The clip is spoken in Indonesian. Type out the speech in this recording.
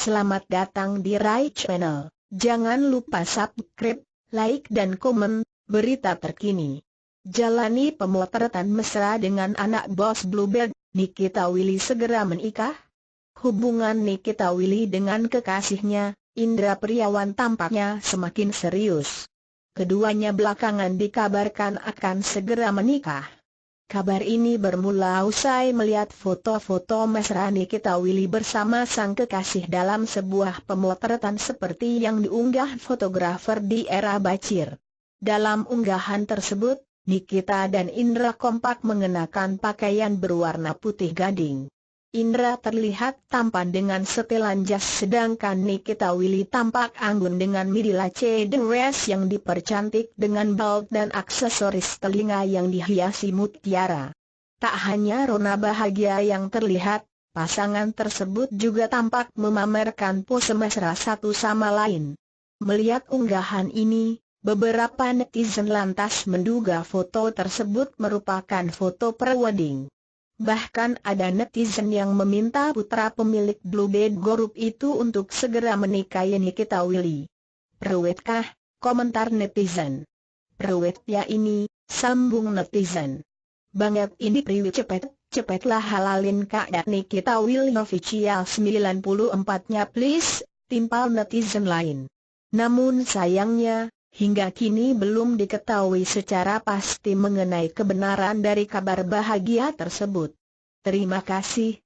Selamat datang di Rai Channel. Jangan lupa subscribe, like dan komen berita terkini. Jalani pemotretan mesra dengan anak bos Bluebird, Nikita Willy segera menikah. Hubungan Nikita Willy dengan kekasihnya, Indra Priawan tampaknya semakin serius. Keduanya belakangan dikabarkan akan segera menikah. Kabar ini bermula usai melihat foto-foto mesra Nikita Willy bersama sang kekasih dalam sebuah pemotretan seperti yang diunggah fotografer di era Bacir. Dalam unggahan tersebut, Nikita dan Indra kompak mengenakan pakaian berwarna putih gading. Indra terlihat tampan dengan setelan jas sedangkan Nikita Willy tampak anggun dengan midilace dress yang dipercantik dengan belt dan aksesoris telinga yang dihiasi mutiara. Tak hanya rona bahagia yang terlihat, pasangan tersebut juga tampak memamerkan pose mesra satu sama lain. Melihat unggahan ini, beberapa netizen lantas menduga foto tersebut merupakan foto prewedding. Bahkan ada netizen yang meminta putra pemilik Bluebird Group itu untuk segera menikahi Nikita Willy. "Prewedkah?" komentar netizen. "Prewed ya ini," sambung netizen. "Banget ini priwed, cepetlah halalin Kak Nikita Willy official 94-nya please," timpal netizen lain. Namun sayangnya, hingga kini belum diketahui secara pasti mengenai kebenaran dari kabar bahagia tersebut. Terima kasih.